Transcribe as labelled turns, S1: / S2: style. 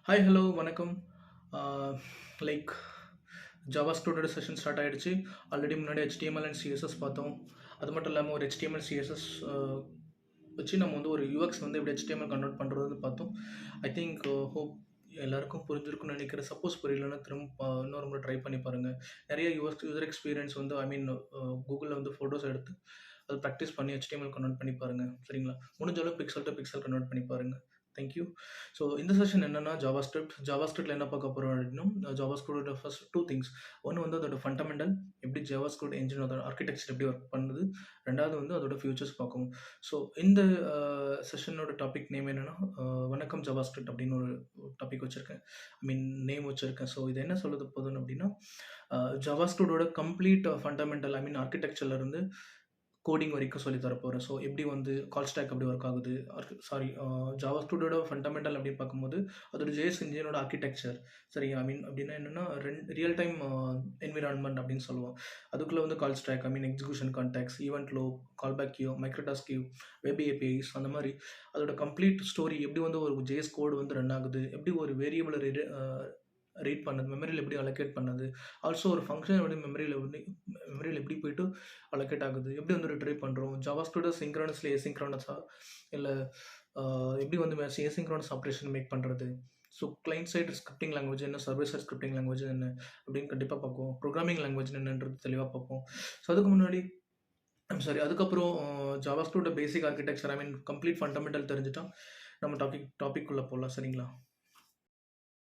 S1: Hi hello வணக்கம். Like ஜாவாஸ்கிரிப்டோட session start ஆகிடுச்சு. Already முன்னாடி HTML அண்ட் CSS பார்த்தோம். அது மட்டும் இல்லாமல் ஒரு HTML CSS வச்சு நம்ம வந்து ஒரு யூஎக்ஸ் வந்து எப்படி HTML கன்வெர்ட் பண்ணுறதுன்னு பார்த்தோம். ஐ திங்க் ஹோப் எல்லாருக்கும் புரிஞ்சிருக்கும்னு நினைக்கிறேன். சப்போஸ் புரியலன்னா திரும்ப இன்னொரு முறை ட்ரை பண்ணி பாருங்கள். நிறைய யூசர் எக்ஸ்பீரியன்ஸ் வந்து கூகுளில் வந்து ஃபோட்டோஸ் எடுத்து அதை ப்ராக்டிஸ் பண்ணி HTML கன்வெர்ட் பண்ணி பாருங்கள். சரிங்களா? முடிஞ்ச அளவு பிக்சல் டு பிக்சல் கன்வெர்ட் பண்ணி பாருங்கள். தேங்க்யூ. ஸோ இந்த செஷன் என்னன்னா ஜாவாஸ்கிரிப்ட்ல என்ன பார்க்க போகிறோம் அப்படின்னா, ஜாவாஸ்கிரிப்டோட ஃபர்ஸ்ட் டூ திங்ஸ். ஒன்று வந்து அதோட ஃபண்டமெண்டல், எப்படி ஜாவாஸ்கிரிப்ட் என்ஜின் அதோட ஆர்கிடெக்சர் எப்படி ஒர்க் பண்ணுது. ரெண்டாவது வந்து அதோட ஃபியூச்சர்ஸ் பார்க்கணும். ஸோ இந்த செஷனோட டாபிக் நேம் என்னன்னா, வணக்கம் ஜாவாஸ்கிரிப்ட் அப்படின்னு ஒரு டாபிக் வச்சுருக்கேன். நேம் வச்சுருக்கேன். ஸோ இது என்ன சொல்லுது போதுன்னு அப்படின்னா, ஜாவாஸ்கிரிப்டோட கம்ப்ளீட் ஃபண்டமெண்டல் ஆர்கிடெக்சர்லேருந்து கோடிங் வரைக்கும் சொல்லி தரப்போகிறேன். ஸோ எப்படி வந்து கால் ஸ்டாக் எப்படி ஒர்க் ஆகுது, ஜாவாஸ்கிரிப்டோட ஃபண்டமெண்டல் அப்படின்னு பார்க்கும்போது அதோட JS இன்ஜினோட ஆர்கிடெக்சர். சரி, அப்படின்னா என்னென்னா ரியல் டைம் என்விரான்மெண்ட் அப்படின்னு சொல்லுவோம். அதுக்குள்ளே வந்து call stack, execution contexts, event loop, callback queue, microtask queue, web APIs, அந்த மாதிரி அதோட கம்ப்ளீட் ஸ்டோரி எப்படி வந்து ஒரு JS கோடு வந்து ரன் ஆகுது, எப்படி ஒரு வேரியபிளை ரீட் பண்ணது, மெமரியில் எப்படி அலோகேட் பண்ணது, ஆல்சோ ஒரு ஃபங்க்ஷன் வந்து மெமரியில் எப்படி போயிட்டு அலோகேட் ஆகுது, எப்படி வந்து ரிட்ரைவ் பண்ணுறோம், ஜாவாஸ்கிரிப்ட் சிங்க்ரோனஸில் ஏசிங்க்ரோனஸா இல்லை எப்படி வந்து ஏசிங்க்ரோனஸ் ஆப்ரேஷன் மேக் பண்ணுறது. So client side scripting language என்ன, சர்வர் சைட் ஸ்கிரிப்டிங் லாங்குவேஜ் என்ன அப்படின்னு கண்டிப்பாக பார்ப்போம். ப்ரோக்ராமிங் லாங்குவேஜ் என்னன்றது தெளிவாக பார்ப்போம். ஸோ அதுக்கப்புறம் ஜாவாஸ்கிரிப்ட் பேசிக் ஆர்கிடெக்சர் கம்ப்ளீட் ஃபண்டமெண்டல் தெரிஞ்சுட்டா நம்ம டாபிக் உள்ளே போகலாம். சரிங்களா?